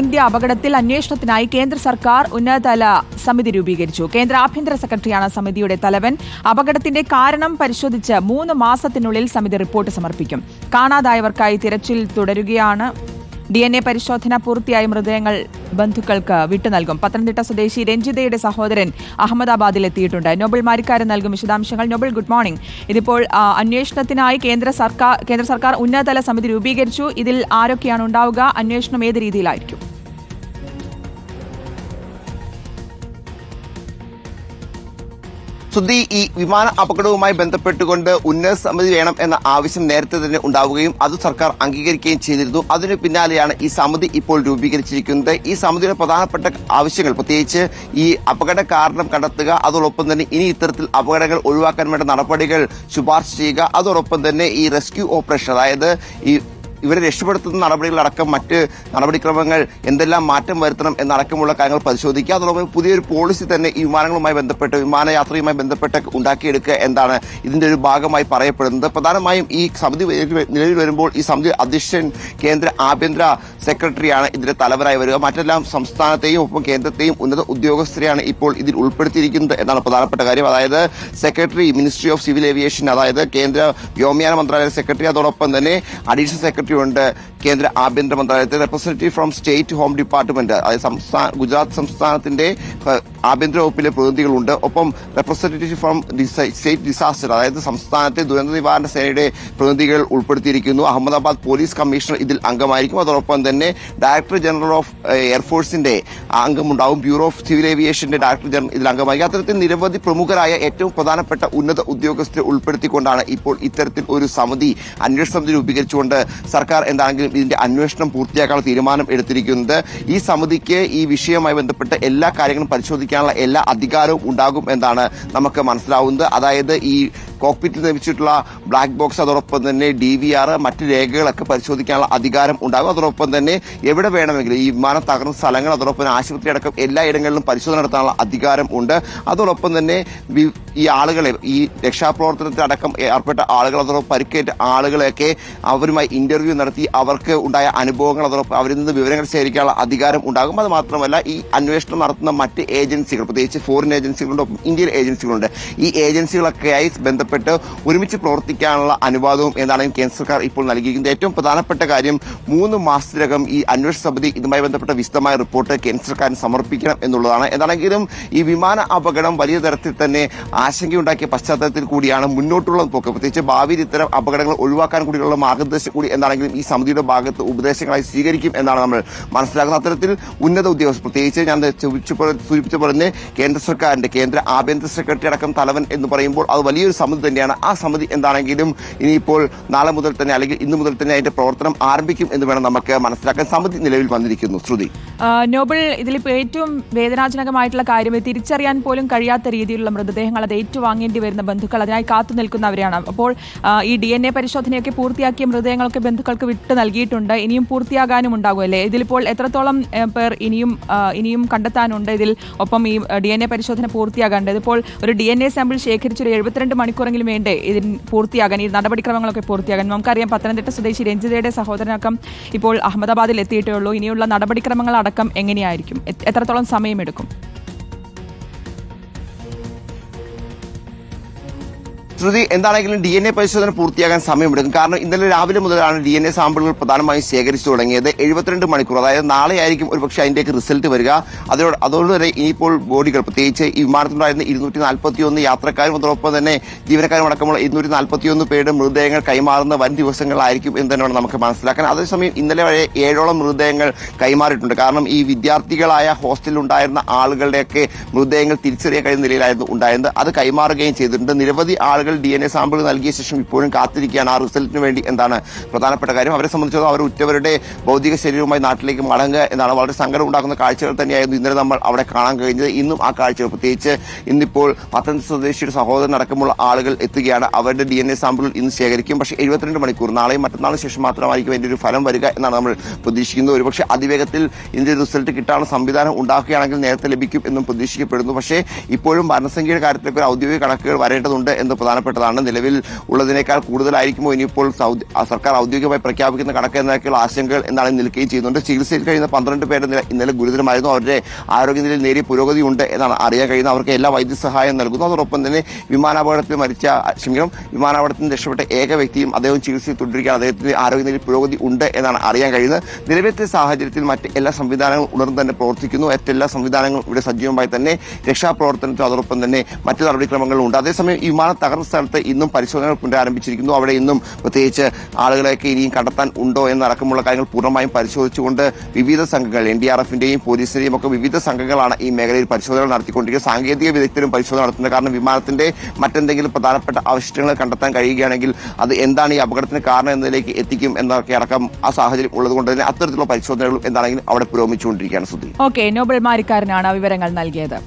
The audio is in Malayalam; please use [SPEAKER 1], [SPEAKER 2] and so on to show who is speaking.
[SPEAKER 1] ഇന്ത്യ അപകടത്തിൽ അന്വേഷണത്തിനായി കേന്ദ്ര സർക്കാർ ഉന്നതതല സമിതി രൂപീകരിച്ചു. കേന്ദ്ര ആഭ്യന്തര സെക്രട്ടറിയാണ് സമിതിയുടെ തലവൻ. അപകടത്തിന്റെ കാരണം പരിശോധിച്ച് 3 മാസത്തിനുള്ളിൽ സമിതി റിപ്പോർട്ട് സമർപ്പിക്കും. കാണാതായവർക്കായി തിരച്ചിൽ തുടരുകയാണ്. DNA പരിശോധന പൂർത്തിയായ മൃതദേഹങ്ങൾ ബന്ധുക്കൾക്ക് വിട്ടുനൽകും. പത്തനംതിട്ട സ്വദേശി രഞ്ജിതയുടെ സഹോദരൻ അഹമ്മദാബാദിൽ എത്തിയിട്ടുണ്ട്. നോബൽ മാരിക്കാരൻ നൽകും വിശദാംശങ്ങൾ. Nobel, good morning. ഇതിപ്പോൾ അന്വേഷണത്തിനായി കേന്ദ്ര സർക്കാർ ഉന്നതതല സമിതി രൂപീകരിച്ചു. ഇതിൽ ആരൊക്കെയാണ് ഉണ്ടാവുക? അന്വേഷണം ഏത് രീതിയിലായിരിക്കും?
[SPEAKER 2] സുധി, ഈ വിമാന അപകടവുമായി ബന്ധപ്പെട്ടുകൊണ്ട് ഉന്നത സമിതി വേണം എന്ന ആവശ്യം നേരത്തെ തന്നെ ഉണ്ടാവുകയും അത് സർക്കാർ അംഗീകരിക്കുകയും ചെയ്തിരുന്നു. അതിനു പിന്നാലെയാണ് ഈ സമിതി ഇപ്പോൾ രൂപീകരിച്ചിരിക്കുന്നത്. ഈ സമിതിയുടെ പ്രധാനപ്പെട്ട ആവശ്യങ്ങൾ പ്രത്യേകിച്ച് ഈ അപകട കാരണം കണ്ടെത്തുക, അതോടൊപ്പം തന്നെ ഇനി ഇത്തരത്തിൽ അപകടങ്ങൾ ഒഴിവാക്കാൻ വേണ്ട നടപടികൾ ശുപാർശ ചെയ്യുക, അതോടൊപ്പം തന്നെ ഈ റെസ്ക്യൂ ഓപ്പറേഷൻ, അതായത് ഈ ഇവരെ രക്ഷപ്പെടുത്തുന്ന നടപടികളടക്കം മറ്റ് നടപടിക്രമങ്ങൾ എന്തെല്ലാം മാറ്റം വരുത്തണം എന്നടക്കമുള്ള കാര്യങ്ങൾ പരിശോധിക്കുക. അതോടൊപ്പം പുതിയൊരു പോളിസി തന്നെ ഈ വിമാനങ്ങളുമായി ബന്ധപ്പെട്ട് വിമാനയാത്രയുമായി ബന്ധപ്പെട്ട് ഉണ്ടാക്കിയെടുക്കുക എന്താണ് ഇതിന്റെ ഒരു ഭാഗമായി പറയപ്പെടുന്നത്. പ്രധാനമായും ഈ സമിതി നിലവിൽ വരുമ്പോൾ ഈ സമിതി അധ്യക്ഷൻ കേന്ദ്ര ആഭ്യന്തര സെക്രട്ടറിയാണ് ഇതിന്റെ തലവനായി വരിക. മറ്റെല്ലാം സംസ്ഥാനത്തെയും ഒപ്പം കേന്ദ്രത്തെയും ഉന്നത ഉദ്യോഗസ്ഥരെയാണ് ഇപ്പോൾ ഇതിൽ ഉൾപ്പെടുത്തിയിരിക്കുന്നത് എന്നാണ് പ്രധാനപ്പെട്ട കാര്യം. അതായത് secretary, ministry of civil aviation, അതായത് കേന്ദ്ര വ്യോമയാന മന്ത്രാലയ സെക്രട്ടറി, അതോടൊപ്പം തന്നെ അഡീഷണൽ സെക്രട്ടറി ഉണ്ട് കേന്ദ്ര ആഭ്യന്തര മന്ത്രാലയത്തിൽ, representative from state home department, അതായത് ഗുജറാത്ത് സംസ്ഥാനത്തിന്റെ ആഭ്യന്തര വകുപ്പിലെ പ്രതിനിധികളുണ്ട്. ഒപ്പം റെപ്രസെന്റേറ്റീവ് ഫ്രം സ്റ്റേറ്റ് ഡിസാസ്റ്റർ, അതായത് സംസ്ഥാനത്തെ ദുരന്ത നിവാരണ സേനയുടെ പ്രതിനിധികൾ ഉൾപ്പെടുത്തിയിരിക്കുന്നു. അഹമ്മദാബാദ് പോലീസ് കമ്മീഷണർ ഇതിൽ അംഗമായിരിക്കും. അതോടൊപ്പം തന്നെ ഡയറക്ടർ ജനറൽ ഓഫ് എയർഫോഴ്സിന്റെ അംഗമുണ്ടാവും. ബ്യൂറോ ഓഫ് സിവിൽ ഏവിയേഷന്റെ ഡയറക്ടർ ജനറൽ ഇതിൽ അംഗമായിരിക്കും. അത്തരത്തിൽ നിരവധി പ്രമുഖരായ ഏറ്റവും പ്രധാനപ്പെട്ട ഉന്നത ഉദ്യോഗസ്ഥരെ ഉൾപ്പെടുത്തിക്കൊണ്ടാണ് ഇപ്പോൾ ഇത്തരത്തിൽ ഒരു സമിതി, അന്വേഷണ സമിതി രൂപീകരിച്ചുകൊണ്ട് സർക്കാർ എന്താണെങ്കിലും ഇതിന്റെ അന്വേഷണം പൂർത്തിയാക്കാനുള്ള തീരുമാനം എടുത്തിരിക്കുന്നത്. ഈ സമിതിക്ക് ഈ വിഷയവുമായി ബന്ധപ്പെട്ട് എല്ലാ കാര്യങ്ങളും പരിശോധിക്കാനുള്ള എല്ലാ അധികാരവും ഉണ്ടാകും എന്നാണ് നമുക്ക് മനസ്സിലാവുന്നത്. അതായത് ഈ കോക്പിറ്റിൽ നിർമ്മിച്ചിട്ടുള്ള ബ്ലാക്ക് ബോക്സ്, അതോടൊപ്പം തന്നെ DVR, മറ്റ് രേഖകളൊക്കെ പരിശോധിക്കാനുള്ള അധികാരം ഉണ്ടാകും. അതോടൊപ്പം തന്നെ എവിടെ വേണമെങ്കിലും ഈ വിമാനം തകർന്ന സ്ഥലങ്ങൾ, അതോടൊപ്പം ആശുപത്രി അടക്കം എല്ലായിടങ്ങളിലും പരിശോധന നടത്താനുള്ള അധികാരം ഉണ്ട്. അതോടൊപ്പം തന്നെ ഈ ആളുകളെ, ഈ രക്ഷാപ്രവർത്തനത്തിലടക്കം ഏർപ്പെട്ട ആളുകൾ, അതോടൊപ്പം പരിക്കേറ്റ ആളുകളെയൊക്കെ അവരുമായി ഇന്റർവ്യൂ നടത്തി അവർക്ക് ഉണ്ടായ അനുഭവങ്ങൾ, അതോടൊപ്പം അവരിൽ നിന്ന് വിവരങ്ങൾ ശേഖരിക്കാനുള്ള അധികാരം ഉണ്ടാകും. അത് മാത്രമല്ല ഈ അന്വേഷണം നടത്തുന്ന മറ്റ് ഏജൻസികൾ, പ്രത്യേകിച്ച് ഫോറിൻ ഏജൻസികളുണ്ട്, ഇന്ത്യൻ ഏജൻസികളുണ്ട്, ഈ ഏജൻസികളൊക്കെയായി ബന്ധപ്പെട്ട് ഒരുമിച്ച് പ്രവർത്തിക്കാനുള്ള അനുവാദവും എന്നാണ് കേന്ദ്ര സർക്കാർ ഇപ്പോൾ നൽകിയിരിക്കുന്നത്. ഏറ്റവും പ്രധാനപ്പെട്ട കാര്യം 3 മാസത്തിനകം ഈ അന്വേഷണ സമിതി ഇതുമായി ബന്ധപ്പെട്ട വിശദമായ റിപ്പോർട്ട് കേന്ദ്ര സർക്കാരിന് സമർപ്പിക്കണം എന്നുള്ളതാണ്. എന്താണെങ്കിലും ഈ വിമാന അപകടം വലിയ തരത്തിൽ തന്നെ ആശങ്കയുണ്ടാക്കിയ പശ്ചാത്തലത്തിൽ കൂടിയാണ് മുന്നോട്ടുള്ള പോക്ക്. പ്രത്യേകിച്ച് ഭാവിയിൽ ഇത്തരം അപകടങ്ങൾ ഒഴിവാക്കാൻ കൂടിയുള്ള മാർഗനിർദ്ദേശം കൂടി എന്താണെങ്കിലും ഈ സമിതിയുടെ ഭാഗത്ത് ഉപദേശങ്ങളായി സ്വീകരിക്കും എന്നാണ് നമ്മൾ മനസ്സിലാക്കുന്നത്. അത്തരത്തിൽ ഉന്നത ഉദ്യോഗസ്ഥർ, പ്രത്യേകിച്ച് ഞാൻ സൂചിപ്പിച്ച പോലെ കേന്ദ്ര സർക്കാരിന്റെ കേന്ദ്ര ആഭ്യന്തര സെക്രട്ടറി അടക്കം തലവൻ എന്ന് പറയുമ്പോൾ അത് വലിയൊരു സമിതി തന്നെയാണ്. ആ സമിതി എന്താണെങ്കിലും ഇനിയിപ്പോൾ നാളെ മുതൽ തന്നെ അല്ലെങ്കിൽ ഇന്നു മുതൽ തന്നെ അതിന്റെ പ്രവർത്തനം ആരംഭിക്കും എന്ന് വേണം നമുക്ക് മനസ്സിലാക്കാൻ. സമിതി നിലവിൽ വന്നിരിക്കുന്നു. ശ്രുതി,
[SPEAKER 1] നോബൽ, ഇതിലിപ്പോൾ ഏറ്റവും വേദനാജനകമായിട്ടുള്ള കാര്യം തിരിച്ചറിയാൻ പോലും കഴിയാത്ത രീതിയിലുള്ള മൃതദേഹങ്ങൾ അത് ഏറ്റുവാങ്ങേണ്ടി വരുന്ന ബന്ധുക്കൾ, അതിനായി കാത്തു നിൽക്കുന്നവരാണ്. അപ്പോൾ ഈ DNA പരിശോധനയൊക്കെ പൂർത്തിയാക്കിയ മൃതദേഹങ്ങളൊക്കെ ബന്ധുക്കൾക്ക് വിട്ടു നൽകിയിട്ടുണ്ട്. ഇനിയും പൂർത്തിയാകാനും ഉണ്ടാകുമല്ലേ? ഇതിലിപ്പോൾ എത്രത്തോളം പേർ ഇനിയും കണ്ടെത്താനുണ്ട് ഇതിൽ? ഒപ്പം ഈ DNA പരിശോധന പൂർത്തിയാകാണ്ട് ഇതിപ്പോൾ ഒരു DNA സാമ്പിൾ ശേഖരിച്ചൊരു 72 മണിക്കൂറെങ്കിലും വേണ്ടേ ഇതിന് പൂർത്തിയാകാൻ, ഈ നടപടിക്രമങ്ങളൊക്കെ പൂർത്തിയാകാൻ? നമുക്കറിയാം പത്തനംതിട്ട സ്വദേശി രഞ്ജിതയുടെ സഹോദരനടക്കം ഇപ്പോൾ അഹമ്മദാബാദിൽ എത്തിയിട്ടേ ഉള്ളൂ. ഇനിയുള്ള നടപടിക്രമങ്ങൾ അടക്കം എങ്ങനെയായിരിക്കും? എത്രത്തോളം സമയമെടുക്കും?
[SPEAKER 2] ശ്രുതി, എന്താണെങ്കിലും DNA പരിശോധന പൂർത്തിയാകാൻ സമയമെടുക്കും. കാരണം ഇന്നലെ രാവിലെ മുതലാണ് DNA സാമ്പിളുകൾ പ്രധാനമായും ശേഖരിച്ചു തുടങ്ങിയത്. 72 മണിക്കൂർ, അതായത് നാളെ ആയിരിക്കും ഒരുപക്ഷെ അതിന്റെയൊക്കെ റിസൾട്ട് വരിക. അതോടുകൂടെ ഇനിയിപ്പോൾ ബോഡികൾ, പ്രത്യേകിച്ച് ഈ വിമാനത്തിലുണ്ടായിരുന്ന 241 യാത്രക്കാരും അതോടൊപ്പം തന്നെ ജീവനക്കാരും അടക്കമുള്ള 241 പേരുടെ മൃതദേഹങ്ങൾ കൈമാറുന്ന വൻ ദിവസങ്ങളായിരിക്കും എന്ന് തന്നെയാണ് നമുക്ക് മനസ്സിലാക്കാൻ. അതേസമയം ഇന്നലെ വരെ 7ഓളം മൃതദേഹങ്ങൾ കൈമാറിയിട്ടുണ്ട്. കാരണം ഈ വിദ്യാർത്ഥികളായ ഹോസ്റ്റലിൽ ഉണ്ടായിരുന്ന ആളുകളുടെയൊക്കെ മൃതദേഹങ്ങൾ തിരിച്ചറിയാൻ കഴിയുന്ന നിലയിലായിരുന്നു ഉണ്ടായിരുന്നത്. അത് കൈമാറുകയും ചെയ്തിട്ടുണ്ട്. നിരവധി ആളുകൾ DNA സാമ്പിൾ നൽകിയ ശേഷം ഇപ്പോഴും കാത്തിരിക്കുകയാണ് ആ റിസൾട്ടിന് വേണ്ടി എന്താണ് പ്രധാനപ്പെട്ട കാര്യം. അവരെ സംബന്ധിച്ചിടത്തോളം അവർ ഉറ്റവരുടെ ഭൗതിക ശരീരവുമായി നാട്ടിലേക്ക് മടങ്ങുക എന്നാണ്. വളരെ സങ്കടം ഉണ്ടാക്കുന്ന കാഴ്ചകൾ തന്നെയായിരുന്നു ഇന്നലെ നമ്മൾ അവിടെ കാണാൻ കഴിഞ്ഞത്. ഇന്നും ആ കാഴ്ചകൾ, പ്രത്യേകിച്ച് ഇന്നിപ്പോൾ പത്തനംതിട്ട സ്വദേശിയുടെ സഹോദരൻ അടക്കമുള്ള ആളുകൾ എത്തുകയാണ്. അവരുടെ DNA സാമ്പിളുകൾ ഇന്ന് ശേഖരിക്കും. പക്ഷേ 72 മണിക്കൂർ, നാളെയും മറ്റന്നാളും ശേഷം മാത്രമായിരിക്കും അതിന്റെ ഒരു ഫലം വരിക എന്നാണ് നമ്മൾ പ്രതീക്ഷിക്കുന്നത്. ഒരുപക്ഷെ അതിവേഗത്തിൽ ഇതിന്റെ റിസൾട്ട് കിട്ടാനുള്ള സംവിധാനം ഉണ്ടാക്കുകയാണെങ്കിൽ നേരത്തെ ലഭിക്കും എന്നും പ്രതീക്ഷിക്കപ്പെടുന്നു. പക്ഷേ ഇപ്പോഴും മരണസംഖ്യയുടെ കാര്യത്തിലൊക്കെ ഒരു ഔദ്യോഗിക കണക്കുകൾ വരേണ്ടതുണ്ട് എന്ന് പ്രധാനപ്പെട്ട പ്രധാനപ്പെട്ടതാണ്. നിലവിൽ ഉള്ളതിനേക്കാൾ കൂടുതലായിരിക്കുമോ ഇനിയിപ്പോൾ സർക്കാർ ഔദ്യോഗികമായി പ്രഖ്യാപിക്കുന്ന കണക്ക് എന്നൊക്കെയുള്ള ആശങ്കകൾ എന്നാണ് നിൽക്കുകയും ചെയ്യുന്നുണ്ട്. ചികിത്സയിൽ കഴിയുന്ന 12 പേരുടെ നില ഇന്നലെ ഗുരുതരമായിരുന്നു. അവരുടെ ആരോഗ്യനിലയിൽ നേരിയ പുരോഗതി ഉണ്ട് എന്നാണ് അറിയാൻ കഴിയുന്നത്. അവർക്ക് എല്ലാ വൈദ്യസഹായം നൽകുന്നു. അതോടൊപ്പം തന്നെ വിമാനാപകടത്തിൽ രക്ഷപ്പെട്ട ഏക വ്യക്തിയും അദ്ദേഹം ചികിത്സയിൽ തുടരുകയാണ്. അദ്ദേഹത്തിന്റെ ആരോഗ്യനിലയിൽ പുരോഗതി ഉണ്ട് എന്നാണ് അറിയാൻ കഴിയുന്നത്. നിലവിലത്തെ സാഹചര്യത്തിൽ മറ്റ് എല്ലാ സംവിധാനങ്ങളും ഉണർന്നു തന്നെ പ്രവർത്തിക്കുന്നു. മറ്റെല്ലാ സംവിധാനങ്ങളും ഇവിടെ സജീവമായി തന്നെ രക്ഷാപ്രവർത്തനത്തിനും അതോടൊപ്പം തന്നെ മറ്റു നടപടിക്രമങ്ങളും ഉണ്ട്. അതേസമയം ഈ വിമാനം തകർന്ന സ്ഥലത്ത് ഇന്നും പരിശോധനകൾ പുനരാരംഭിച്ചിരിക്കുന്നു. അവിടെ ഇന്നും പ്രത്യേകിച്ച് ആളുകളെയൊക്കെ ഇനിയും കണ്ടെത്താൻ ഉണ്ടോ എന്നടക്കമുള്ള കാര്യങ്ങൾ പൂർണ്ണമായും പരിശോധിച്ചുകൊണ്ട് വിവിധ സംഘങ്ങൾ NDRFന്റെയും പോലീസിന്റെയും ഒക്കെ വിവിധ സംഘങ്ങളാണ് ഈ മേഖലയിൽ പരിശോധനകൾ നടത്തിക്കൊണ്ടിരിക്കുന്നത്. സാങ്കേതിക വിദഗ്ധരും പരിശോധന നടത്തുന്നത്. കാരണം വിമാനത്തിന്റെ മറ്റെന്തെങ്കിലും പ്രധാനപ്പെട്ട അവശിഷ്ടങ്ങൾ കണ്ടെത്താൻ കഴിയുകയാണെങ്കിൽ അത് എന്താണ് ഈ അപകടത്തിന് കാരണം എന്നതിലേക്ക് എത്തിക്കും എന്നൊക്കെ അടക്കം ആ സാഹചര്യം ഉള്ളതുകൊണ്ട് തന്നെ അത്തരത്തിലുള്ള പരിശോധനകളും എന്താണെങ്കിലും അവിടെ പുരോഗമിച്ചുകൊണ്ടിരിക്കുകയാണ്. സുധി.
[SPEAKER 1] ഓക്കെ, നോബൽ മാരിക്കാരനാണ് വിവരങ്ങൾ നൽകിയത്.